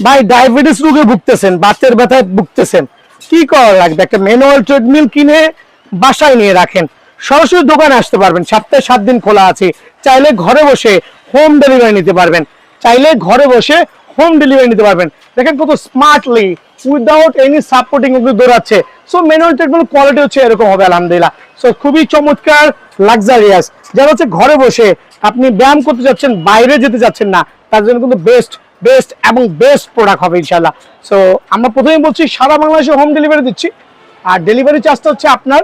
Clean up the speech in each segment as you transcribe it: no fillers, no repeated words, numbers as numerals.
ভাই ডায়াবেটিস রোগে ভুগতেছেন, বাতের ব্যথায় ভুগতেছেন, কি করা লাগবে? একটা ম্যানুয়াল ট্রেডমিল কিনে বাসায় নিয়ে রাখেন, সরাসরি দোকানে আসতে পারবেন, সপ্তাহে 7 দিন খোলা আছে। চাইলে ঘরে বসে হোম ডেলিভারি নিতে পারবেন, চাইলে ঘরে বসে হোম ডেলিভারি নিতে পারবেন। দেখেন কত স্মার্টলি উইদাউট এনি সাপোর্টিং দৌড়াচ্ছে। সো ম্যানুয়াল ট্রেডমিল কোয়ালিটি হচ্ছে এরকম হবে আলহামদুলিল্লাহ। সো খুবই চমৎকার, লাক্সারিয়াস। যারা হচ্ছে ঘরে বসে আপনি ব্যায়াম করতে যাচ্ছেন, বাইরে যেতে যাচ্ছেন না, তার জন্য কিন্তু বেস্ট বেস্ট এবং বেস্ট প্রোডাক্ট হবে ইনশাল্লাহ। সো আমরা প্রথমেই বলছি সারা বাংলাদেশে হোম ডেলিভারি দিচ্ছি, আর ডেলিভারি চার্জটা হচ্ছে আপনার,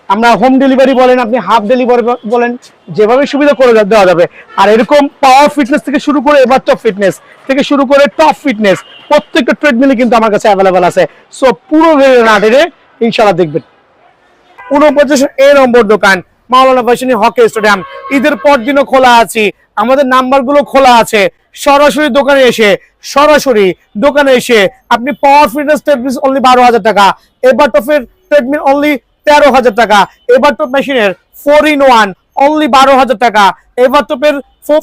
আমরা হোম ডেলিভারি বলেন, আপনি হাফ ডেলিভারি বলেন, যেভাবে সুবিধা করে দেওয়া যাবে। আর এরকম পাওয়ার ফিটনেস থেকে শুরু করে এবার টপ ফিটনেস থেকে শুরু করে টপ ফিটনেস প্রত্যেকটা ট্রেডমিলই কিন্তু আমার কাছে অ্যাভেলেবেল আছে। সো পুরো না টেনে ইনশাল্লাহ দেখবেন। 49 নম্বর দোকান, মাওলানা ভাসানী হকি স্টেডিয়াম। ঈদের পর দিনও খোলা আছে, আমাদের নাম্বারগুলো খোলা আছে। সরাসরি দোকানে এসে আপনি পাওয়ার ফিটনেস ট্রেডমিল অনলি 12,000 টাকা, এবার টপের ট্রেডমিল অনলি 13,000 টাকা, এবার টপ মেশিনের 4-in-1 অনলি 12,000 টাকা, এবার টপের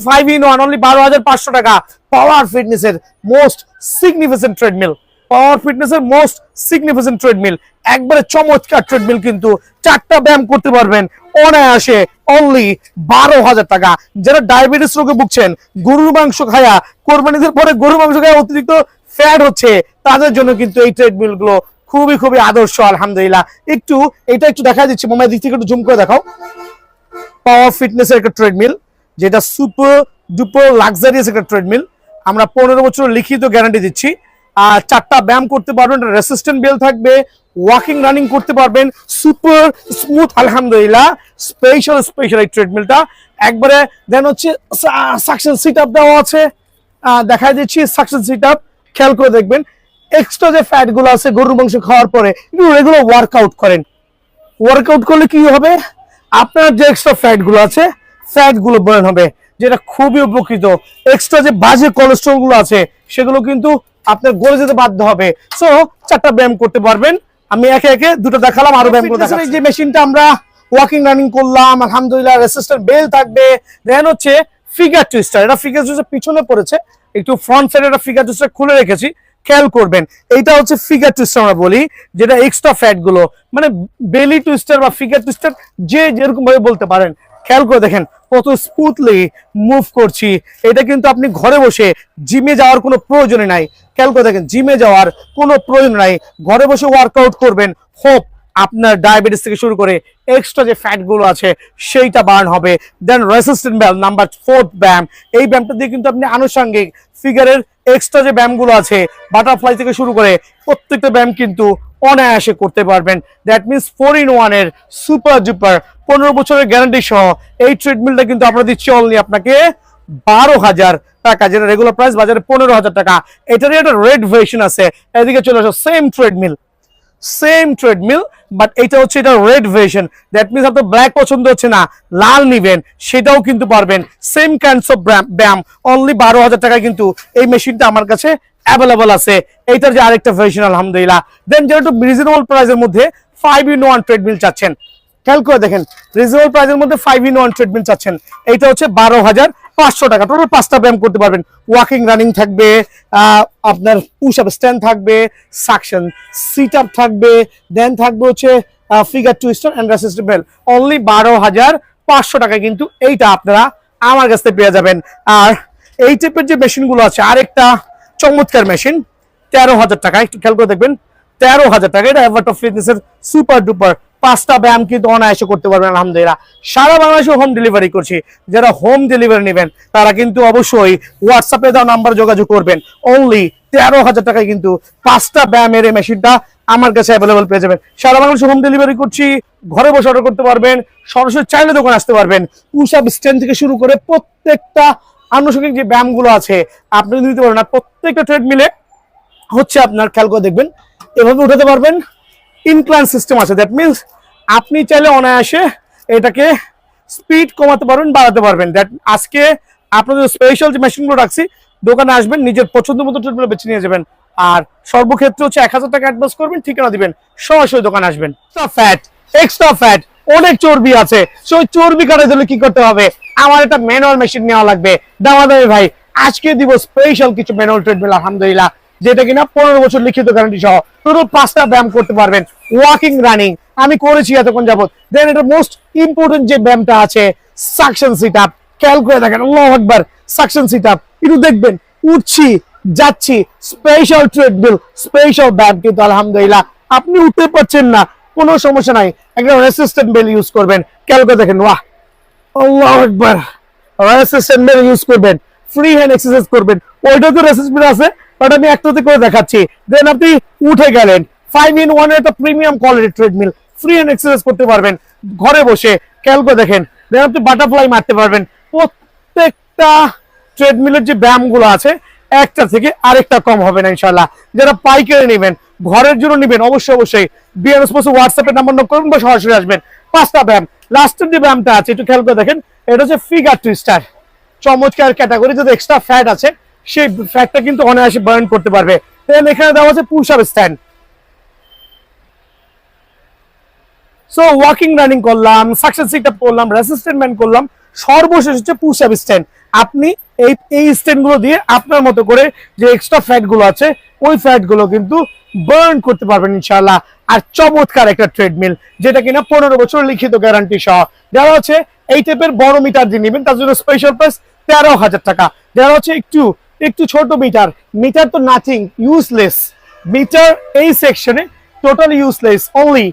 5-in-1 অনলি 12,500 টাকা। পাওয়ার ফিটনেসের মোস্ট সিগনিফিকেন্ট ট্রেডমিল, একবারে চমৎকার ট্রেডমিল, কিন্তু 4টা ব্যায়াম করতে পারবেন অনায়াসে অনলি 12,000 টাকা। যারা ডায়াবেটিস রোগে ভুগছেন, গরুর মাংস খায়া, কোরবানিদের পরে গরুর মাংস খায়া অতিরিক্ত ফ্যাট হচ্ছে, তাদের জন্য কিন্তু এই ট্রেডমিল গুলো খুবই খুবই আদর্শ আলহামদুলিল্লাহ। এটা একটু দেখা দিচ্ছি, মোবাইল দিক থেকে একটু জুম করে দেখাও। পাওয়ার ফিটনেসের একটা ট্রেডমিল, যেটা সুপার ডুপার লাক্সারিয়াস একটা ট্রেডমিল। আমরা 15 বছর লিখিত গ্যারান্টি দিচ্ছি। আর 4টা ব্যায়াম করতে পারবেন, রেসিস্ট্যান্ট বেল থাকবে, ওয়াকিং রানিং করতে পারবেন, সুপার স্মুথ আলহামদুলিল্লাহ। স্পেশাল এই ট্রেডমিলটা একবারে দেন হচ্ছে সাকশন সিট আপ দেওয়া আছে, দেখা দিচ্ছি সাকশন সিট আপ, খেয়াল করে দেখবেন। এক্সট্রা যে ফ্যাট গুলো আছে গরুর মাংস খাওয়ার পরে একটু রেগুলার ওয়ার্কআউট করলে কি হবে, আপনার যে এক্সট্রা ফ্যাট গুলো আছে, ফ্যাট গুলো বার্ন হবে, যেটা খুবই উপকৃত। এক্সট্রা যে বাজে কোলেস্ট্রল গুলো আছে সেগুলো কিন্তু আপনার গলে যেতে বাধ্য হবে। সো 4টা ব্যায়াম করতে পারবেন। আমি একে একে দুটো দেখালাম, আরো ব্যায়াম করে দেখাচ্ছি। যে মেশিনটা আমরা ওয়াকিং রানিং করলাম আলহামদুলিল্লাহ, রেসিস্ট্যান্ট বেল থাকবে, দেন হচ্ছে ফিগার টুইস্টার। এটা ফিগার টুইস্টার পিছনে পড়েছে, একটু ফ্রন্ট সাইডে একটা ফিগার টুইস্টার খুলে রেখেছি, খেয়াল করবেন। এইটা হচ্ছে ফিগার টুইস্টার আমরা বলি, যেটা এক্সট্রা ফ্যাট গুলো, মানে বেলি টুইস্টার বা ফিগার টুইস্টার, যে যেরকম ভাবে বলতে পারেন। খেয়াল করে দেখেন কত স্মুথলি মুভ করছি। এটা কিন্তু আপনি ঘরে বসে জিমে যাওয়ার কোনো প্রয়োজন নাই। খেয়াল করে দেখেন, জিমে যাওয়ার কোনো প্রয়োজন নাই, ঘরে বসে ওয়ার্কআউট করবেন। হোপ আপনার ডায়াবেটিস থেকে শুরু করে এক্সট্রা যে ফ্যাট গুলো আছে সেইটা বার্ন হবে। দেন রেসিস্ট্যান্ট ব্যায়াম নাম্বার 4th ব্যায়াম, এই ব্যায়ামটা দিয়ে কিন্তু আপনি আনুষঙ্গিক ফিগারের এক্সট্রা যে ব্যায়ামগুলো আছে, বাটারফ্লাই থেকে শুরু করে প্রত্যেকটা ব্যায়াম কিন্তু অনায়াসে করতে পারবেন। দ্যাট মিনস 4-in-1 এর সুপার ডুপার 15 বছরের গ্যারান্টি সহ এই ট্রেডমিলটা কিন্তু আমরা দিচ্ছি অনলি আপনাকে 12,000 টাকা, যেটা রেগুলার প্রাইস বাজারে 15,000 টাকা। এটারই একটা রেড ভার্সন আছে, এদিকে চলে আসো। সেম ট্রেডমিল বাট এটা হচ্ছে এটা রেড ভার্সন। দ্যাট মিনস আপনার ব্ল্যাক পছন্দ হচ্ছে না, লাল নিবেন, সেটাও কিন্তু পারবেন। সেম কাইন্ডস অফ ব্যায়াম অনলি 12,000 টাকায় কিন্তু এই মেশিনটা আমার কাছে অ্যাভেলেবল আছে। এইটার যে আরেকটা ভার্সন আলহামদুলিল্লাহ। দেন যারা একটু রিজনেবল প্রাইসের মধ্যে 5-in-1 ট্রেডমিল চাচ্ছেন, খেয়াল করে দেখেন, রিজনেবল প্রাইসের মধ্যে 5-in-1 ট্রেডমিল চাচ্ছেন, এইটা হচ্ছে 12,500 টাকা। টোটাল 5টা ব্যায়াম করতে পারবেন, ওয়াকিং রানিং থাকবে, আপনার পুশ আপ স্ট্যান্ড থাকবে, সাকশন সিট আপ থাকবে, দেন থাকবে হচ্ছে figure twister and resistant bell. Only 12,500 টাকায় কিন্তু এইটা আপনারা আমার কাছ থেকে পেয়ে যাবেন। আর এই টাইপের যে মেশিনগুলো আছে, আরেকটা চমৎকার মেশিন 13,000 টাকা, একটু খেয়াল করে দেখবেন, 13,000 টাকা। এটা এভারটপ ফিটনেসের সুপার ডুপার, 5টা ব্যায়াম কিন্তু অনায়াসে করতে পারবেন আলহামদুলিল্লাহ। সারা বাংলাদেশে হোম ডেলিভারি করছি। যারা হোম ডেলিভারি নেবেন তারা কিন্তু অবশ্যই হোয়াটসঅ্যাপে দেওয়া নাম্বার যোগাযোগ করবেন। অনলি 13,000 টাকায় কিন্তু 5টা ব্যায়ামের এই মেশিনটা আমার কাছে অ্যাভেলেবল পেয়ে যাবেন। সারা বাংলাদেশে হোম ডেলিভারি করছি, ঘরে বসে অর্ডার করতে পারবেন, সরাসরি চাইলে দোকানে আসতে পারবেন। পুশ আপ স্ট্যান্ড থেকে শুরু করে প্রত্যেকটা আনুষঙ্গিক যে ব্যায়ামগুলো আছে আপনি নিতে পারবেন। আর প্রত্যেকটা ট্রেডমিলে হচ্ছে আপনার, খেয়াল করে দেখবেন, এভাবে উঠাতে পারবেন, ইনক্লাইন সিস্টেম আছে। দ্যাট মিনস আপনি চাইলে অনায়াসে এটাকে স্পিড কমাতে পারবেন, বাড়াতে পারবেন। দ্যাট আজকে আপনাদের স্পেশাল যে মেশিনগুলো রাখছি, দোকানে আসবেন, নিজের পছন্দ মতো ট্রেডমিল বেছে নিয়ে যাবেন। আর সর্বক্ষেত্রে হচ্ছে 1,000 টাকা অ্যাডভান্স করবেন, ঠিকানা দিবেন, সরাসরি দোকানে আসবেন। এক্সট্রা ফ্যাট অনেক চর্বি আছে, সেই চর্বি কাটাতে হলে কি করতে হবে? আমার একটা ম্যানুয়াল মেশিন নেওয়া লাগবে। দামাদামি ভাই, আজকে দিব স্পেশাল কিছু ম্যানুয়াল ট্রেডমিল আলহামদুলিল্লাহ। যেটা কিনা 15 বছর লিখিত গ্যারান্টি সহ টোটাল 5টা ব্যায়াম করতে পারবেন। ওয়াকিং, রানিং আমি করেছি এতক্ষণ যাবত। দেন এটা মোস্ট ইম্পর্টেন্ট যে ব্যায়ামটা আছে সাকশন সিট আপ, খেয়াল করে দেখেন, আল্লাহু আকবার, সাকশন সিট আপ একটু দেখবেন, উঠছি যাচ্ছি, স্পেশাল ট্রেডমিল, স্পেশাল ব্যায়াম, কিন্তু আলহামদুলিল্লাহ আপনি উঠতে পারছেন না, কোনো সমস্যা নাই, একটা রেসিস্ট্যান্ট বেল ইউজ করবেন, খেয়াল করে দেখেন, বাহ, আল্লাহু আকবার, রেসিস্ট্যান্ট বেল ইউজ করবেন, ফ্রি হ্যান্ড এক্সারসাইজ করবেন, ওইটা তো রেসিস্ট্যান্ট আছে, বাট আমি একটাতে করে দেখাচ্ছি। দেন আপনি উঠে গেলেন, 5-in-1 একটা premium quality treadmill, free hand exercise করতে পারবেন ঘরে বসে, খেয়াল করে দেখেন। দেন আপনি বাটারফ্লাই মারতে পারবেন। প্রত্যেকটা ট্রেডমিলের যে ব্যায়ামগুলো আছে একটা থেকে আরেকটা কম হবে না ইনশাআল্লাহ। যারা পাইকারি নেবেন, ঘরের জন্য নেবেন, অবশ্যই বিআর স্পোর্টস হোয়াটসঅ্যাপে নাম্বার নোট করুন বা সরাসরি আসবেন। 5টা ব্যায়াম, লাস্টের যে ব্যায়ামটা আছে একটু খেয়াল করে দেখেন, এটা হচ্ছে ফিগার টুইস্টার, চমৎকার ক্যাটাগরি। যদি এক্সট্রা ফ্যাট আছে সেই ফ্যাটটা কিন্তু অনায়াসে বার্ন করতে পারবে। দেন এখানে দেওয়া আছে push up stand. So walking, running করলাম, সাকসেস সিট আপ করলাম, রেসিস্ট্যান্ট ম্যান করলাম, সর্বশেষ হচ্ছে পুশ আপ স্ট্যান্ড। আপনি এই স্ট্যান্ড গুলো দিয়ে আপনার মতো করে যে এক্সট্রা ফ্যাট গুলো আছে ওই ফ্যাট গুলো কিন্তু বার্ন করতে পারবেন ইনশাআল্লাহ। আর চমৎকার একটা ট্রেডমিল, যেটা কিনা 15 বছর লিখিত গ্যারান্টি সহ। যারা হচ্ছে এই টাইপের বড় মিটার দিয়ে নেবেন তার জন্য স্পেশাল প্রাইস 13,000 টাকা। যারা হচ্ছে একটু ছোট মিটার তো নাথিং, ইউজলেস মিটার, এই সেকশনে টোটাল ইউজলেস, অনলি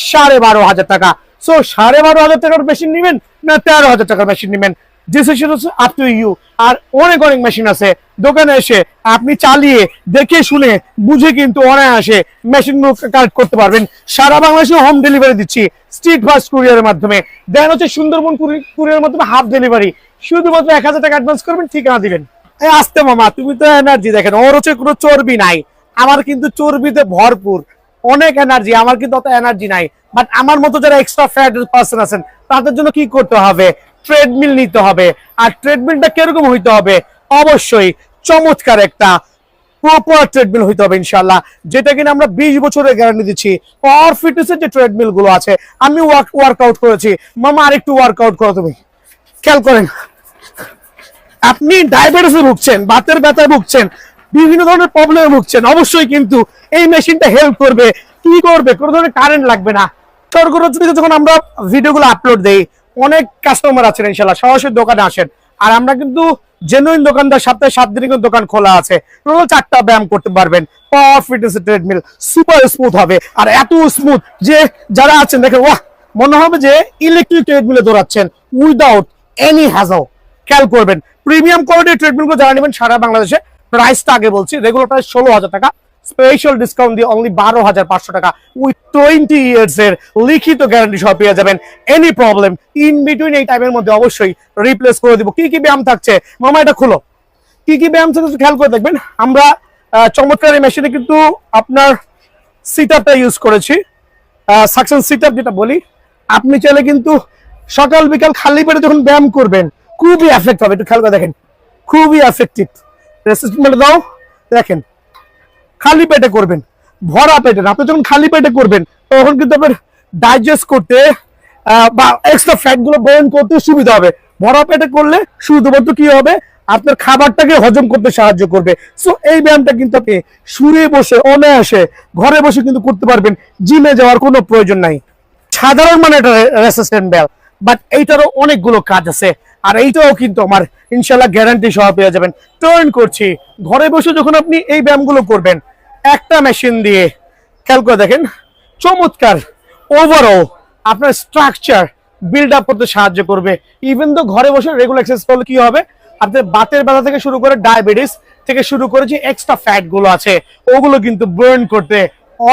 12,500 টাকা। সো 12,500 টাকার মেশিন নেবেন না 13,000 টাকার মেশিন নেবেন, ডিসিশন হচ্ছে আপ টু ইউ। আর অনেক মেশিন আছে, দোকানে এসে আপনি চালিয়ে দেখে শুনে বুঝে কিন্তু অনায়াসে মেশিন কালেক্ট করতে পারবেন। সারা বাংলাদেশে হোম ডেলিভারি দিচ্ছি স্ট্রিট ফাস্ট কুরিয়ারের মাধ্যমে। দেন হচ্ছে সুন্দরবন কুরিয়ারের মাধ্যমে হাফ ডেলিভারি, শুধুমাত্র 1,000 টাকা অ্যাডভান্স করবেন, ঠিকানা দিবেন। আসতে মামা, তুমি তো এনার্জি দেখেন, ওর হচ্ছে কোনো চর্বি নাই, আমার কিন্তু চর্বিতে ভরপুর, অনেক এনার্জি, আমার কিন্তু অত এনার্জি নাই। বাট আমার মতো যারা এক্সট্রা ফ্যাট পার্সন আছেন তাদের জন্য কি করতে হবে, ট্রেডমিল নিতে হবে। আর ট্রেডমিলটা কিরকম হইতে হবে, অবশ্যই চমৎকার একটা প্রপার ট্রেডমিল হইতে হবে ইনশাআল্লাহ, যেটা কিনা আমরা 20 বছরের গ্যারান্টি দিচ্ছি। পাওয়ার ফিটনেসের যে ট্রেডমিল গুলো আছে, আমি ওয়ার্কআউট করেছি, মামা আরেকটু ওয়ার্কআউট করো তুমি, খেয়াল করেন। আপনি ডায়াবেটিসে ভুগছেন, বাতের ব্যথায় ভুগছেন, বিভিন্ন ধরনের প্রবলেমে ভুগছেন, অবশ্যই কিন্তু এই মেশিনটা হেল্প করবে। কি করবে, কোনো ধরনের কারেন্ট লাগবে না। যখন আমরা ভিডিওগুলো আপলোড দেই, অনেক কাস্টমার আছেন ইনশাআল্লাহ সরাসরি দোকানে আসেন। আর আমরা কিন্তু জেনুইন দোকানদার, সপ্তাহে 7 দিন কিন্তু দোকান খোলা আছে। টোটাল 4টা ব্যায়াম করতে পারবেন, পাওয়ার ফিটনেস ট্রেডমিল, সুপার স্মুথ হবে। আর এত স্মুথ যে যারা আছেন দেখেন, ওয়াহ, মনে হবে যে ইলেকট্রিক ট্রেডমিলে দৌড়াচ্ছেন উইদাউট এনি হ্যাজল। খেয়াল করবেন, প্রিমিয়াম কোয়ালিটির ট্রেডমিলগুলো যারা নেবেন সারা বাংলাদেশে, প্রাইসটা আগে বলছি, রেগুলার প্রাইস 16,000 টাকা, স্পেশাল ডিসকাউন্ট দিয়ে অনলি 12,500 টাকা উইথ 20 ইয়ার্স এর লিখিত গ্যারান্টি সহ পেয়ে যাবেন। এনি প্রবলেম ইন বিটুইন এই টাইমের মধ্যে অবশ্যই রিপ্লেস করে দিব। কি কি ব্যায়াম থাকছে মামা, এটা খুলো, কি কি ব্যায়াম থাকছে খেয়াল করে দেখবেন। আমরা চমৎকার এই মেশিনে কিন্তু আপনার সিট আপটা ইউজ করেছি, সাকশন সিট আপ যেটা বলি। আপনি চাইলে কিন্তু সকাল বিকাল খালি পেটে যখন ব্যায়াম করবেন খুবই এফেক্ট হবে, একটু খেয়াল করে দেখেন, খুবই এফেক্টিভ। রেসিস্ট্যান্ট দাও, দেখেন খালি পেটে করবেন, ভরা পেটে না। আপনি যখন খালি পেটে করবেন তখন কিন্তু আপনার ডাইজেস্ট করতে বা এক্সট্রা ফ্যাট গুলো বার্ন করতে সুবিধা হবে। ভরা পেটে করলে শুধুমাত্র কি হবে, আপনার খাবারটাকে হজম করতে সাহায্য করবে। সো এই ব্যায়ামটা কিন্তু আপনি শুয়ে বসে অনায়াসে ঘরে বসে কিন্তু করতে পারবেন, জিমে যাওয়ার কোনো প্রয়োজন নাই। সাধারণ মানে এটা রেসিস্ট্যান্ট বেল, বাট এইটারও অনেকগুলো কাজ আছে। আর এইটাও কিন্তু আমার ইনশাআল্লাহ গ্যারান্টি সহ পেয়ে যাবেন। টার্ন করছি, ঘরে বসে যখন আপনি এই ব্যায়ামগুলো করবেন একটা মেশিন দিয়ে, খেয়াল করে দেখেন, চমৎকার ওভারঅল আপনার স্ট্রাকচার বিল্ড আপ করতে সাহায্য করবে। ইভেন তো ঘরে বসে রেগুলার এক্সারসাইজ করলে কি হবে, আপনার বাতের ব্যথা থেকে শুরু করে ডায়াবেটিস থেকে শুরু করে যে এক্সট্রা ফ্যাট গুলো আছে ওগুলো কিন্তু বার্ন করতে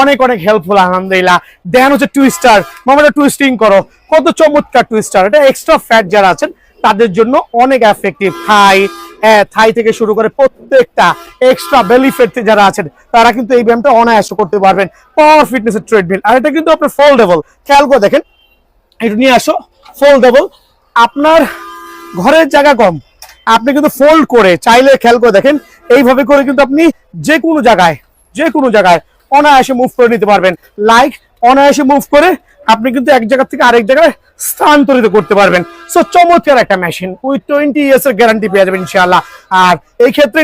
অনেক হেল্পফুল আলহামদুলিল্লাহ। দেন হচ্ছে টুইস্টার, মামাটা টুইস্টিং করো, কত চমৎকার টুইস্টার। এটা এক্সট্রা ফ্যাট যারা আছেন তাদের জন্য অনেক এফেক্টিভ। থাই থেকে শুরু করে প্রত্যেকটা এক্সট্রা বেলি ফ্যাট যারা আছেন তারা কিন্তু এই ব্যায়ামটা অনায়াসে করতে পারবেন। পাওয়ার ফিটনেসের ট্রেডমিল, আর এটা কিন্তু আপনার ফোল্ডেবল, খেয়াল করে দেখেন, এটা নিয়ে আসো, ফোল্ডেবল। আপনার ঘরের জায়গা কম, আপনি কিন্তু ফোল্ড করে চাইলে, খেয়াল করে দেখেন, এইভাবে করে কিন্তু আপনি যে কোনো জায়গায় অনায়াসে মুভ করে নিতে পারবেন। লাইক অনায়াসে মুভ করে আপনি কিন্তু এক জায়গা থেকে আরেক জায়গায় স্থানান্তরিত করতে পারবেন। সো চমৎকার একটা মেশিন উইথ 20 ইয়ার্স এর গ্যারান্টি পেয়ে যাবেন ইনশাআল্লাহ। আর এই ক্ষেত্রে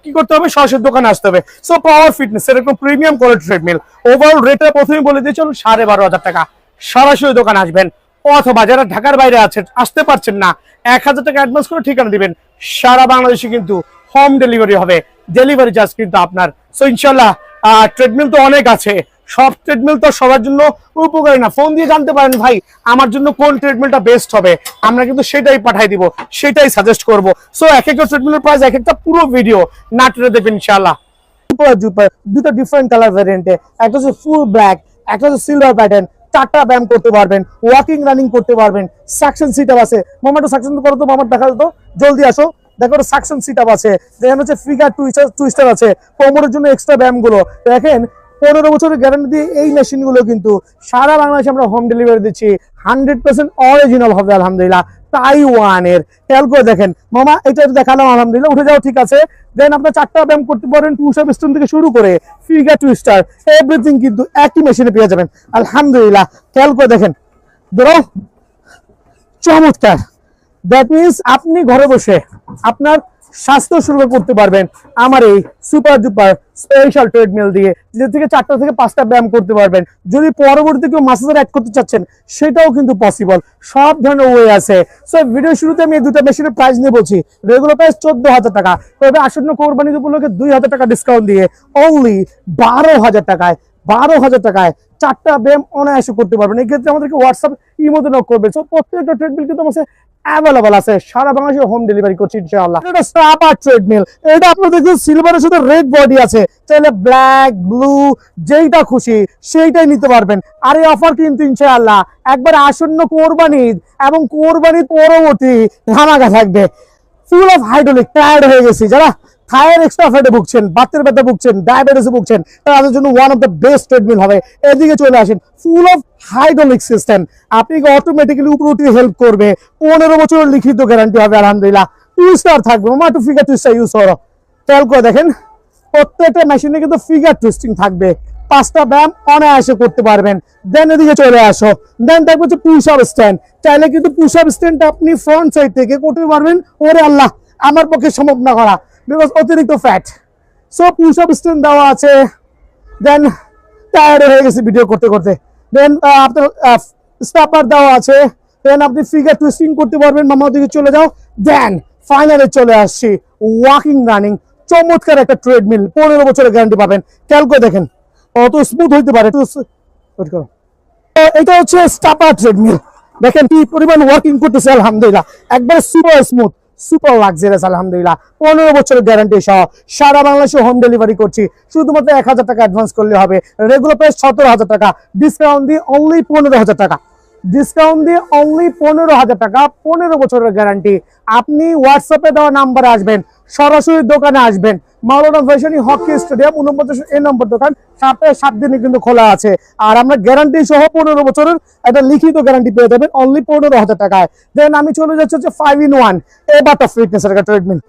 কি করতে হবে, সরাসরি দোকানে আসতে হবে। সো পাওয়ার ফিটনেস এরকম প্রিমিয়াম কোয়ালিটি ট্রেডমিল, ওভারঅল রেটটা প্রথমেই বলে দিয়ে চলুন 12,500 টাকা। সরাসরি দোকানে আসবেন, অথবা যারা ঢাকার বাইরে আছেন, আসতে পারছেন না, 1000 টাকা অ্যাডভান্স করে ঠিকানা দিবেন, সারা বাংলাদেশে কিন্তু হোম ডেলিভারি হবে, ডেলিভারি চার্জ কিন্তু আপনার। সো ইনশাআল্লাহ ট্রেডমিল তো অনেক আছে, সব ট্রেডমিল তো সবার জন্য উপকারী না। ফোন দিয়ে জানতে পারেন ভাই আমার জন্য কোন ট্রেডমিলটা বেস্ট হবে, আমরা কিন্তু সেটাই পাঠাই দিব, সেটাই সাজেস্ট করব। সো এক একটা ট্রেডমিলের প্রাইস এক একটা পুরো ভিডিও না টেনে দেখবেন ইনশাআল্লাহ। দুটো ডিফারেন্ট কালার ভ্যারিয়েন্টে, একটা হচ্ছে ফুল ব্ল্যাক, একটা হচ্ছে সিলভার প্যাটার্ন। 4টা ব্যায়াম করতে পারবেন, ওয়াকিং রানিং করতে পারবেন, সাকশন সিট আপ আছে। মামাটা সাকশন করো তো, মামার দেখা তো, জলদি আসো। দেখো সাকশন সিট আপ আছে, দেখেন হচ্ছে ফিগার টুইস্টার আছে, কোমরের জন্য এক্সট্রা ব্যায়ামগুলো দেখেন। 15 বছরের গ্যারান্টি দিয়ে এই মেশিনগুলো কিন্তু সারা বাংলাদেশে আমরা হোম ডেলিভারি দিচ্ছি, 100% অরিজিনাল হবে আলহামদুলিল্লাহ, তাইওয়ানের। খেয়াল করে দেখেন মামা, এটা দেখালাম আলহামদুলিল্লাহ, উঠে যাও, ঠিক আছে। দেন আপনার 4টা ব্যায়াম করতে পারেন, পুশ আপ স্টোন থেকে শুরু করে ফিগার টুইস্টার এভরিথিং কিন্তু একই মেশিনে পেয়ে যাবেন আলহামদুলিল্লাহ। খেয়াল করে দেখেন, ধরো চমৎকার। দ্যাট মিনস আপনি ঘরে বসে আপনার স্বাস্থ্য শুরু করতে পারবেন আমার এই সুপার ডুপার স্পেশাল ট্রেডমিল দিয়ে, যে থেকে 4টা থেকে 5টা ব্যায়াম করতে পারবেন। যদি পরবর্তীতে কেউ মাসাজ অ্যাড করতে চাচ্ছেন সেটাও কিন্তু পসিবল, সব ধরনের ওয়ে আছে। সো ভিডিও শুরুতে আমি এই দুটো মেশিনের প্রাইস নিয়ে বলছি। রেগুলার প্রাইস 14,000 টাকা, তবে আসন্ন কোরবানি উপলক্ষে 2,000 টাকা ডিসকাউন্ট দিয়ে অনলি 12,000 টাকায়, 12,000 টাকায় 4টা ব্যায়াম অনায়াসে করতে পারবেন। এই ক্ষেত্রে আমাদেরকে হোয়াটসঅ্যাপ ইমোতে নক করবেন। সো প্রত্যেকটা ট্রেডমিল কিন্তু আমার অ্যাভেলেবল আছে, সারা বাংলাদেশে হোম ডেলিভারি করছি ইনশাআল্লাহ। এটা স্টাপার ট্রেডমিল, এটা আপনারা দেখুন সিলভারের সাথে রেড বডি আছে, চাইলে ব্ল্যাক ব্লু যেইটা খুশি সেইটাই নিতে পারবেন। আর এই অফার কিন্তু ইনশাআল্লাহ একবার আসন্ন কোরবানি এবং কোরবানির পরবর্তী ধামাকা থাকবে। ফুল অফ হাইড্রোলিক, টায়ার্ড হয়ে গেছি, যারা থায়ের এক্সট্রা ফ্যাটে ভুগছেন, বাতের ব্যথা ভুগছেন, ডায়াবেটিসে ভুগছেন, তাদের জন্য one of the best treadmill হবে। এদিকে চলে আসেন, ফুল অফ হাইড্রোলিক সিস্টেম, আপনি অটোমেটিক্যালি উপরে উঠে হেল্প করবে, 15 বছরের লিখিত গ্যারান্টি হবে আলহামদুলিল্লাহ। টুইস্টার থাকবে, মামা একটু ফিগার টুইস্টার ইউজ করো। খেয়াল করে দেখেন প্রত্যেকটা মেশিনে কিন্তু ফিগার টুইস্টিং থাকবে, 5টা ব্যায়াম অনায়াসে করতে পারবেন। দেন এদিকে চলে আসো, দেন থাকবে হচ্ছে পুশ আপ স্ট্যান্ড, চাইলে কিন্তু পুশ আপ স্ট্যান্ডটা আপনি ফ্রন্ট সাইড থেকে করতে পারবেন। ওরে আল্লাহ, আমার পক্ষে সম্ভব না করা, বিকজ অতিরিক্ত fat. So push up stand দেওয়া আছে। দেন টায়ার্ড হয়ে গেছে ভিডিও করতে করতে, দেন আপনার স্টাপার দেওয়া আছে। দেন আপনি ফিগার টুইস্টিং করতে পারবেন, মামা ওদিকে চলে যাও। দেন ফাইনালে চলে আসছি ওয়াকিং রানিং, চমৎকার একটা ট্রেডমিল, 15 বছরের গ্যারান্টি পাবেন। খেয়াল করে দেখেন কত স্মুথ হইতে পারে। এটা হচ্ছে স্টাপার ট্রেডমিল, দেখেন কি পরিমাণ ওয়ার্কিং করতেছে আলহামদুলিল্লাহ, একবার সুপার স্মুথ, সুপার লাক্সারিয়াস আলহামদুলিল্লাহ। 15 বছরের গ্যারান্টি সহ সারা বাংলাদেশে হোম ডেলিভারি করছি। শুধুমাত্র 1000 টাকা অ্যাডভান্স করলে হবে। রেগুলার প্রাইস 17,000 টাকা, ডিসকাউন্ট দিয়ে অনলি 15,000 টাকা, ডিসকাউন্ট দিয়ে অনলি 15,000 টাকা, 15 বছরের গ্যারান্টি। আপনি হোয়াটসঅ্যাপে দেওয়া নাম্বারে আসবেন, সরাসরি দোকানে আসবেন, মাওলানা ভাইসানি হকি স্টেডিয়াম 49 এই নম্বর দোকান, সপ্তাহে 7 দিনই কিন্তু খোলা আছে। আর আমরা গ্যারান্টি সহ 15 বছরের একটা লিখিত গ্যারান্টি পেয়ে যাবেন অনলি 15,000 টাকায়। দেন আমি চলে যাচ্ছি হচ্ছে 5-in-1 এবারটা ফিটনেসের একটা ট্রিটমেন্ট।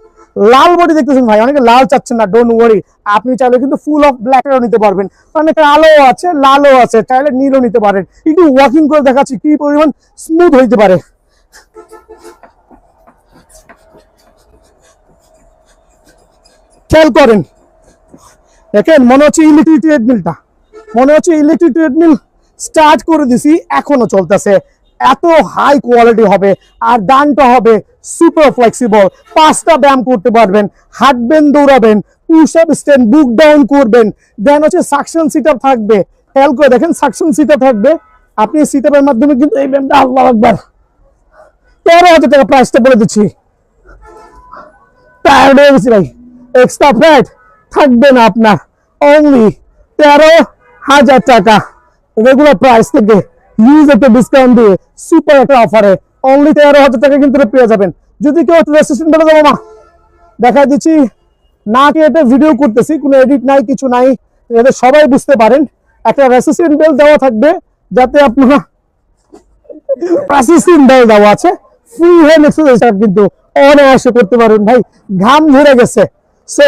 লাল বডি দেখতেছেন ভাই, অনেকে লাল চাচ্ছেন না, ডোন্ট ওয়ারি, আপনি চাইলে কিন্তু ফুল অফ ব্ল্যাকও নিতে পারবেন, অনেক কালো আছে, লালও আছে, চাইলে নীলও নিতে পারেন। একটু ওয়াকিং করে দেখাচ্ছি কি পরিমাণ স্মুথ হইতে পারে। খেয়াল করেন, দেখেন মনে হচ্ছে ইলেকট্রিক ট্রেডমিলটা, মনে হচ্ছে ইলেকট্রিক ট্রেডমিল স্টার্ট করে দিছি, এখনো চলতেছে। এত হাই কোয়ালিটি হবে, আর ডানটা হবে সুপার ফ্লেক্সিবল, 5টা ব্যায়াম করতে পারবেন, হাঁটবেন, দৌড়াবেন, পুশ আপ স্ট্যান্ড, বুক ডাউন করবেন। দেন হচ্ছে সাকশন সিট আপ থাকবে, খেয়াল করে দেখেন সাকশন সিট আপ থাকবে। আপনি সিট আপের মাধ্যমে কিন্তু এই ব্যায়ামটা, আল্লাহু আকবার, 13,000 টাকা প্রাইসটা বলে দিচ্ছি। টায়ার্ড হয়ে গেছি ভাই, এক্সট্রা ফ্যাট থাকবে না আপনার, অনলি 13,000 টাকা রেগুলার প্রাইস থেকে ইউজ একটা ডিসকাউন্ট দিয়ে সুপার একটা অফারে অনলি 13,000 টাকা কিন্তু পেয়ে যাবেন। যদি কেউ রেজিস্ট্রেশন করে যাবো, মা দেখা দিচ্ছি না কি এটা ভিডিও করতেছি, কোনো এডিট নাই, কিছু নাই, যাতে সবাই বুঝতে পারেন। একটা রেজিস্ট্রেশন বেল দেওয়া থাকবে, যাতে আপনারা রেজিস্ট্রেশন বেল দেওয়া আছে, ফ্রি হ্যান্ড এক্সারসাইজ কিন্তু অনায়াসে করতে পারবেন। ভাই ঘাম ঝরে গেছে, সো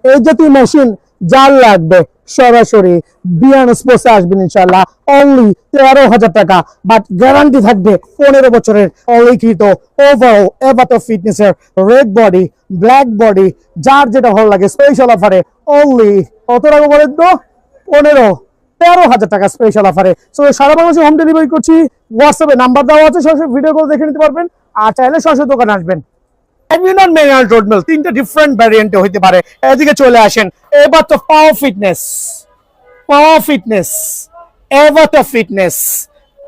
এই জাতীয় মেশিন যার লাগবে সরাসরি বিয়ান স্পোর্টসে আসবেন ইনশাআল্লাহ, অনলি 13,000 টাকা, বাট গ্যারান্টি থাকবে 15 বছরের অলিখিত ওভারঅল এভাটো ফিটনেসের রেড বডি ব্ল্যাক বডি, যার যেটা ভালো লাগে স্পেশাল অফারে অনলি কত টাকা বলেন তো 13,000 টাকা স্পেশাল অফারে। সো সারা বাংলাদেশে হোম ডেলিভারি করছি। হোয়াটসঅ্যাপে নাম্বার দেওয়া আছে, সরাসরি ভিডিও কল দেখে নিতে পারবেন, আর চাইলে সরাসরি দোকানে আসবেন। অ্যামিনন ম্যানুয়াল ট্রেডমিল তিনটা ডিফারেন্ট ভ্যারিয়েন্টে হইতে পারে, এদিকে চলে আসেন। এবার তো পাওয়ার ফিটনেস এভাটো fitness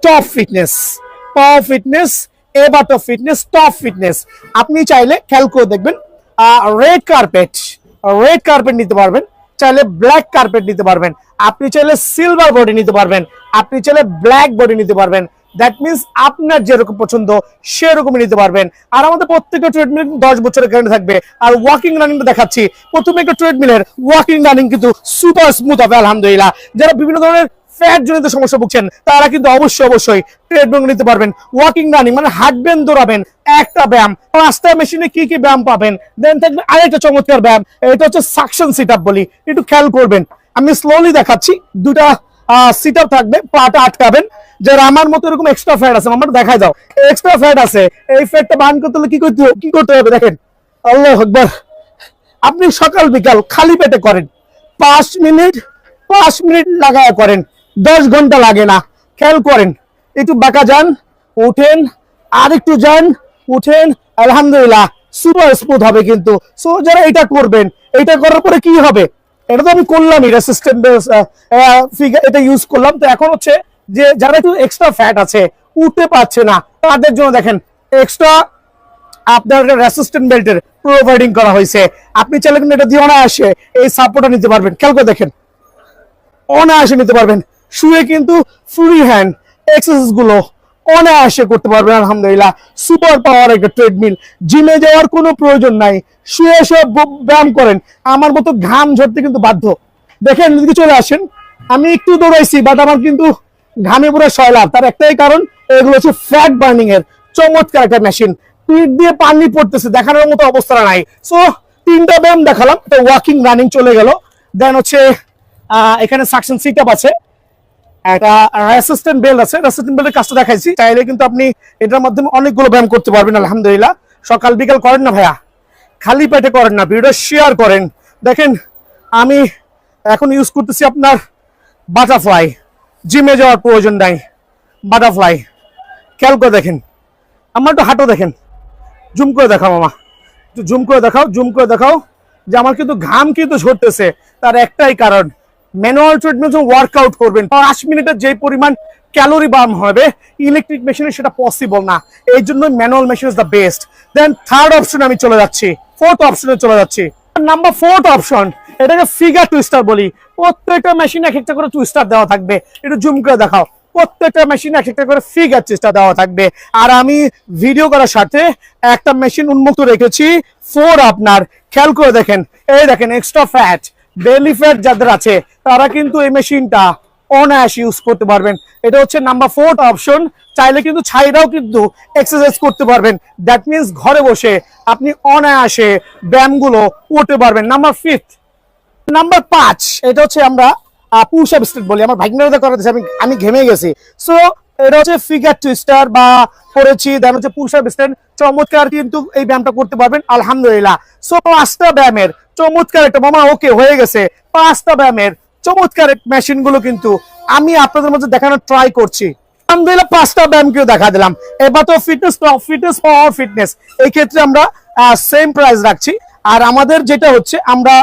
top fitness, power fitness এভাটো ফিটনেস টপ ফিটনেস। আপনি চাইলে খেয়াল করে দেখবেন, রেড কার্পেট নিতে পারবেন, চাইলে ব্ল্যাক কার্পেট নিতে পারবেন, আপনি চাইলে সিলভার বডি নিতে পারবেন, আপনি চাইলে ব্ল্যাক বডি নিতে পারবেন। দ্যাট মিনস আপনার যেরকম পছন্দ সেরকমই নিতে পারবেন। আর আমাদের প্রত্যেকটা ট্রেডমিল 10 বছরের গ্যারান্টি থাকবে। আর ওয়াকিং রানিংটা দেখাচ্ছি। প্রথমে একটা ট্রেডমিলের ওয়াকিং রানিং কিন্তু সুপার স্মুথ হবে আলহামদুলিল্লাহ। যারা বিভিন্ন ধরনের ফ্যাট জনিত সমস্যা ভুগছেন তারা কিন্তু অবশ্যই ট্রেডমিল নিতে পারবেন। ওয়াকিং রানিং মানে হাঁটবেন দৌড়াবেন, একটা ব্যায়াম। 5টা মেশিনে কি কি ব্যায়াম পাবেন, দেন থাকবে আরেকটা চমৎকার ব্যায়াম, এটা হচ্ছে সাকশন সিট আপ বলি, একটু খেয়াল করবেন। আমি স্লোলি দেখাচ্ছি, দুটা সিট আপ থাকবে, পাটা আটকাবেন। যারা আমার মতো এরকম এক্সট্রা ফ্যাট আছে, আমার দেখাই দাও, এক্সট্রা ফ্যাট আছে, এই ফ্যাটটা বার্ন করতে হলে কি করতে হবে দেখেন। আল্লাহু আকবার। আপনি সকাল বিকাল খালি পেটে করেন, 5 মিনিট লাগায় করেন, 10 ঘন্টা লাগে না। খেয়াল করেন, একটু বাঁকা যান, উঠেন, আর একটু যান, উঠেন, আলহামদুলিল্লাহ সুপার স্মুথ হবে কিন্তু। সো যারা এটা করবেন, এটা করার পরে কি হবে, এটা তো আমি করলামই রেসিস্ট্যান্ট ফিগার, এটা ইউজ করলাম। তো এখন হচ্ছে যে যারা একটু এক্সট্রা ফ্যাট আছে, উঠতে পারছে না, তাদের জন্য দেখেন এক্সট্রা আপনার রেসিস্ট্যান্ট বেল্টের প্রোভাইডিং করা হয়েছে। আপনি চাইলে কিন্তু এটা দিয়ে অনায়াসে এই সাপোর্টটা নিতে পারবেন। খেয়াল করে দেখেন, অনায়াসে নিতে পারবেন। শুয়ে কিন্তু ফ্রি হ্যান্ড এক্সারসাইজ গুলো অনায়াসে করতে পারবেন আলহামদুলিল্লাহ। সুপার পাওয়ার একটা ট্রেডমিল, জিমে যাওয়ার কোনো প্রয়োজন নাই, শুয়ে সব ব্যায়াম করেন। আমার মতো ঘাম ঝরতে কিন্তু বাধ্য। দেখেন যদি চলে আসেন, আমি একটু দৌড়াইছি বাট আমার কিন্তু ঘামে পুরো সয়লাভ। তার একটাই কারণ, এগুলো হচ্ছে ফ্যাট বার্নিং এর চমৎকার একটা মেশিন। পিঠ দিয়ে পানি পড়তেছে, দেখানোর মতো অবস্থা নাই। সো 3টা ব্যায়াম দেখালাম, তো ওয়াকিং রানিং চলে গেল। দেন হচ্ছে এখানে সাকশন সিট আপ আছে, একটা রেসিস্ট্যান্ট বেল্ট আছে, রেসিস্ট্যান্ট বেল্টের কাজটা দেখাইছি। চাইলে কিন্তু আপনি এটার মাধ্যমে অনেকগুলো ব্যায়াম করতে পারবেন আলহামদুলিল্লাহ। সকাল বিকাল করেন না ভাইয়া, খালি পেটে করেন না, ভিডিও শেয়ার করেন। দেখেন আমি এখন ইউজ করতেছি আপনার বাটারফ্লাই, জিমে যাওয়ার প্রয়োজন নাই, বাটারফ্লাই। খেয়াল করে দেখেন, আমার একটু হাঁটো দেখেন, জুম করে দেখাও মামা, একটু জুম করে দেখাও যে আমার কিন্তু ঘাম কিন্তু ঝরতেছে। তার একটাই কারণ, ম্যানুয়াল ট্রেডমিল যখন ওয়ার্কআউট করবেন 5 মিনিটের যে পরিমাণ ক্যালোরি বার্ন হবে, ইলেকট্রিক মেশিনে সেটা পসিবল না। এই জন্য manual machine is the best. Then third অপশনে আমি চলে যাচ্ছি, ফোর্থ অপশনে চলে যাচ্ছি। নাম্বার 4 অপশন, এটাকে ফিগার টুইস্টার বলি। প্রত্যেকটা মেশিনে এক একটা করে টুইস্টার দেওয়া থাকবে, একটু জুম করে দেখাও। প্রত্যেকটা মেশিনে এক একটা করে ফিগার টুইস্টার দেওয়া থাকবে। আর আমি ভিডিও করার সাথে একটা মেশিন উন্মুক্ত রেখেছি 4 আপনার। খেয়াল করে দেখেন, এই দেখেন এক্সট্রা ফ্যাট, বেলি ফ্যাট যাদের আছে তারা কিন্তু এই মেশিনটা অনায়াসে ইউজ করতে পারবেন। এটা হচ্ছে নাম্বার 4 অপশন। চাইলে কিন্তু ছাইরাও কিন্তু এক্সারসাইজ করতে পারবেন। দ্যাট মিনস ঘরে বসে আপনি অনায়াসে ব্যায়ামগুলো করতে পারবেন। নাম্বার 5, এটা হচ্ছে আমরা পুশ আপ স্টেট বলি। আমার ভাগ্নেরা করাতেছে, আমি ঘেমে গেছি। সো এটা হচ্ছে ফিগার টুইস্টার বা করেছি, দেন হচ্ছে পুশ আপ স্টেট। চমৎকার কিন্তু এই ব্যায়ামটা করতে পারবেন আলহামদুলিল্লাহ। সো 5টা ব্যায়ামের চমৎকার একটা মামা ওকে হয়ে গেছে। 5টা ব্যায়ামের চমৎকার মেশিন গুলো কিন্তু আমি আপনাদের মধ্যে দেখানোর ট্রাই করছি আলহামদুলিল্লাহ। 5টা ব্যায়াম কেউ দেখা দিলাম। এবার তো ফিটনেস, ফিটনেস পাওয়ার ফিটনেস, এই ক্ষেত্রে আমরা সেম প্রাইস রাখছি। আর আমাদের যেটা হচ্ছে আমরা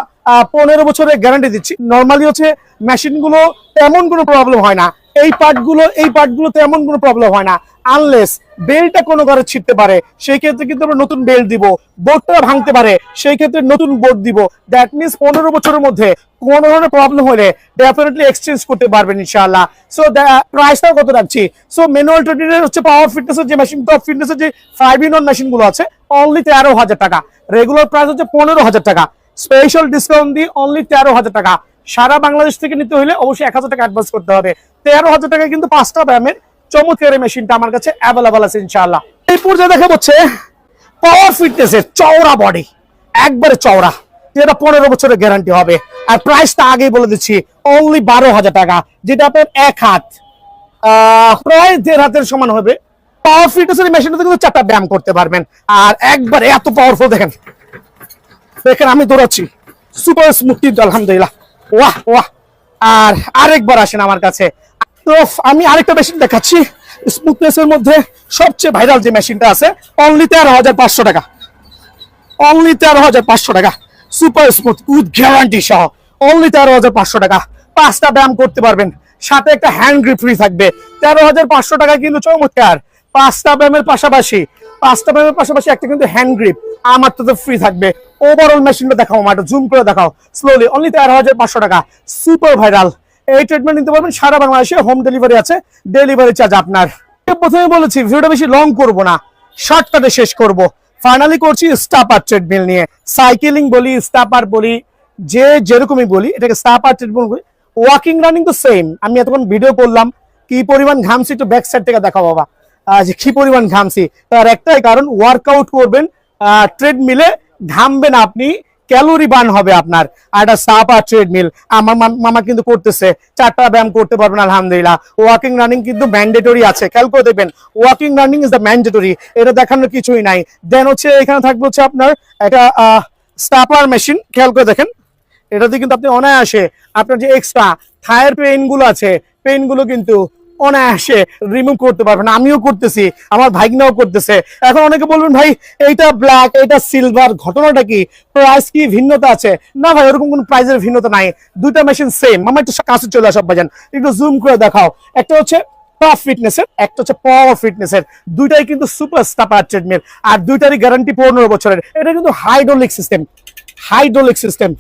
15 বছরের গ্যারান্টি দিচ্ছি। নর্মালি হচ্ছে মেশিন গুলো তেমন কোনো প্রবলেম হয় না, এই পার্টগুলো তেমন কোনো প্রবলেম হয় না, আনলেস বেল্টটা কোনো ঘরে ছিটতে পারে, সেই ক্ষেত্রে কিন্তু আমরা নতুন বেল্ট দিব। বোর্ডটা ভাঙতে পারে, সেই ক্ষেত্রে নতুন বোর্ড দিব। দ্যাট মিনস 15 বছরের মধ্যে কোনো ধরনের প্রবলেম হলে ডেফিনেটলি এক্সচেঞ্জ করতে পারবেন ইনশাআল্লাহ। সো প্রাইসটাও কত রাখছি। সো ম্যানুয়াল ট্রেডমিলের হচ্ছে পাওয়ার ফিটনেসের যে মেশিন, টপ ফিটনেসের যে 5-in-1 মেশিন গুলো আছে, অনলি 13,000 টাকা। রেগুলার প্রাইস হচ্ছে 15,000 টাকা, স্পেশাল ডিসকাউন্ট দিয়ে অনলি 13,000 টাকা। সারা বাংলাদেশ থেকে নিতে হলে অবশ্যই 1,000 টাকা অ্যাডভান্স করতে হবে। 13,000 টাকা কিন্তু 5টা ব্যায়ামের চমৎকার মেশিনটা আমার কাছে অ্যাভেলেবল আছে ইনশাআল্লাহ। এই পর্যায়ে দেখা হচ্ছে পাওয়ার ফিটনেসের চওড়া বডি, একবারে চওড়া। যেটা 15 বছরের গ্যারান্টি হবে। আর প্রাইসটা আগেই বলে দিচ্ছি, অনলি 12,000 টাকা, যেটা আপনার এক হাত প্রায় 1.5 হাতের সমান হবে। পাওয়ার ফিটনেসের মেশিনটাতে কিন্তু 4টা ব্যায়াম করতে পারবেন। আর একবার এত পাওয়ারফুল, দেখেন দেখেন আমি দৌড়াচ্ছি, সুপার স্মুথ কিন্তু আলহামদুলিল্লাহ, ওয়াহ ওয়াহ। আর আরেকবার আসেন আমার কাছে, তো আমি আরেকটা মেশিন দেখাচ্ছি স্মুথনেসের মধ্যে সবচেয়ে ভাইরাল যে মেশিনটা আছে, অনলি 13,500 টাকা, অনলি 13,500 টাকা, সুপার স্মুথ উইথ গ্যারান্টি সহ, অনলি 13,500 টাকা। 5টা ব্যায়াম করতে পারবেন, সাথে একটা হ্যান্ড গ্রিপ ফ্রি থাকবে। 13,500 টাকা কিন্তু চমৎকার। 5টা ব্যায়ামের পাশাপাশি একটা কিন্তু হ্যান্ড গ্রিপ আমার তো ফ্রি থাকবে। ওভারঅল মেশিনটা দেখাও, আমার জুম করে দেখাও স্লোলি, অনলি 13,500 টাকা, সুপার ভাইরাল। এই ট্রিটমেন্ট নিতে পারবেন সারা বাংলাদেশে, হোম ডেলিভারি আছে, ডেলিভারি চার্জ আপনার। প্রথমে বলেছি ভিডিওটা বেশি লং করব না, শর্টকাটে শেষ করব। ফাইনালি করছি স্টাপার ট্রেডমিল নিয়ে। সাইকেলিং বলি, স্টাপার বলি, যে যেরকমই বলি, এটাকে স্টাপার ট্রেডমিল বলি। ওয়াকিং রানিং তো সেম। আমি এতক্ষণ ভিডিও করলাম, কি পরিমাণ ঘামছি একটু ব্যাক সাইড থেকে দেখাও বাবা, যে কি পরিমাণ ঘামছি। তার একটাই কারণ, ওয়ার্কআউট করবেন ট্রেডমিলে, ঘামবেন আপনি, ক্যালোরি বার্ন হবে আপনার। আর একটা স্টাপার ট্রেডমিল আমার মামা কিন্তু করতেছে, 4টা ব্যায়াম করতে পারবেন আলহামদুলিল্লাহ। ওয়াকিং রানিং কিন্তু ম্যান্ডেটরি আছে, খেয়াল করে দেখবেন, walking running is the mandatory, এটা দেখানোর কিছুই নাই। দেন হচ্ছে এখানে থাকবে হচ্ছে আপনার একটা স্টাপার মেশিন, খেয়াল করে দেখেন, এটাতে কিন্তু আপনি অনায়াসে আপনার যে এক্সট্রা থায়ের পেইন গুলো আছে, পেইন গুলো কিন্তু অনায়াসে রিমুভ করতে পারবেন। আমিও করতেছি, আমার ভাইগনাও করতেছে। এখন অনেকে বলবেন ভাই এইটা ব্ল্যাক, এইটা সিলভার, ঘটনাটা কি, প্রাইস কি ভিন্নতা আছে? না ভাই, ওরকম কোনো প্রাইসের ভিন্নতা নাই, দুইটা মেশিন সেম। আমার একটু কাছে চলে আসা ভাইজান, একটু জুম করে দেখাও। একটা হচ্ছে পাওয়ার ফিটনেসের, একটা হচ্ছে পাওয়ার ফিটনেসের, দুইটাই কিন্তু সুপার স্টাপার ট্রেডমিল, আর দুইটারই গ্যারান্টি 15 বছরের। এটা কিন্তু হাইড্রোলিক সিস্টেম, হাইড্রোলিক সিস্টেম,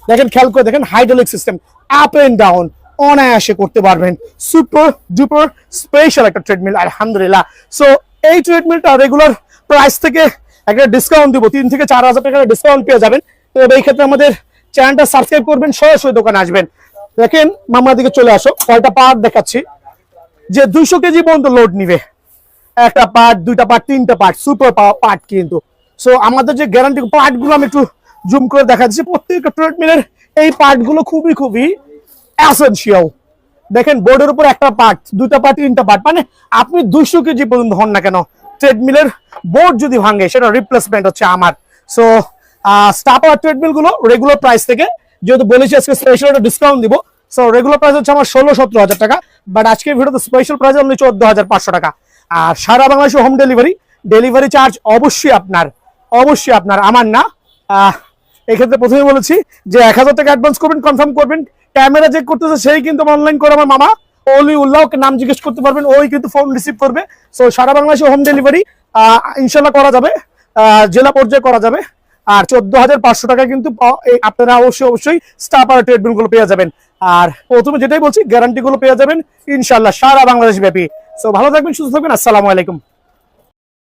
দেখেন খেয়াল করে দেখেন, hydraulic system, up and down অনায়াসে করতে পারবেন। সুপার ডুপার স্পেশাল একটা ট্রেডমিল আলহামদুলিল্লাহ। সো এই ট্রেডমিলটা রেগুলার প্রাইস থেকে একটা ডিসকাউন্ট দিব, 3 থেকে 4,000 টাকার ডিসকাউন্ট পেয়ে যাবেন। তো এই ক্ষেত্রে আমাদের চ্যানেলটা সাবস্ক্রাইব করবেন, সরাসরি দোকানে আসবেন। দেখেন মামলার দিকে চলে আসো, কয়টা পার্ট দেখাচ্ছি, যে 200 কেজি পর্যন্ত লোড নিবে, একটা পার্ট, দুইটা পার্ট, 3টা পার্ট, সুপার পার্ট কিন্তু। সো আমাদের যে গ্যারান্টি পার্ট গুলো আমি একটু জুম করে দেখা দিচ্ছি। প্রত্যেকটা ট্রেডমিলের এই পার্ট গুলো খুবই খুবই এসেনশিয়াল। দেখেন বোর্ডের উপর একটা পার্ট, দুইটা পার্ট, 3টা পার্ট, মানে আপনি 200 কেজি পর্যন্ত হন না কেন, ট্রেডমিলের বোর্ড যদি ভাঙে সেটা রিপ্লেসমেন্ট হচ্ছে আমার। সো স্টাপার ট্রেডমিল গুলো রেগুলার প্রাইস থেকে, যেহেতু বলেছি আজকে স্পেশাল একটা ডিসকাউন্ট দিব, সো রেগুলার প্রাইস হচ্ছে আমার 16-17 হাজার টাকা, বাট আজকের ভিডিওতে স্পেশাল প্রাইস অনলি 14,500 টাকা। আর সারা বাংলাদেশে হোম ডেলিভারি, ডেলিভারি চার্জ অবশ্যই আপনার, অবশ্যই আপনার, আমার না। এক্ষেত্রে প্রথমে বলেছি যে 1,000 টাকা অ্যাডভান্স করবেন, কনফার্ম করবেন। ক্যামেরা চেক করতেছে সেই কিন্তু অনলাইন করে আমার মামা অলি উল্লাহকে নাম জিজ্ঞেস করতে পারবেন, ওই কিন্তু ফোন রিসিভ করবে। সো সারা বাংলাদেশে হোম ডেলিভারি ইনশাল্লাহ করা যাবে, জেলা পর্যায়ে করা যাবে। আর 14,500 টাকা কিন্তু আপনারা অবশ্যই স্টাপার ট্রেডমিল গুলো পেয়ে যাবেন। আর প্রথমে যেটাই বলছি, গ্যারান্টি গুলো পেয়ে যাবেন ইনশাল্লাহ সারা বাংলাদেশ ব্যাপী। সো ভালো থাকবেন, সুস্থ থাকবেন, আসসালামু আলাইকুম।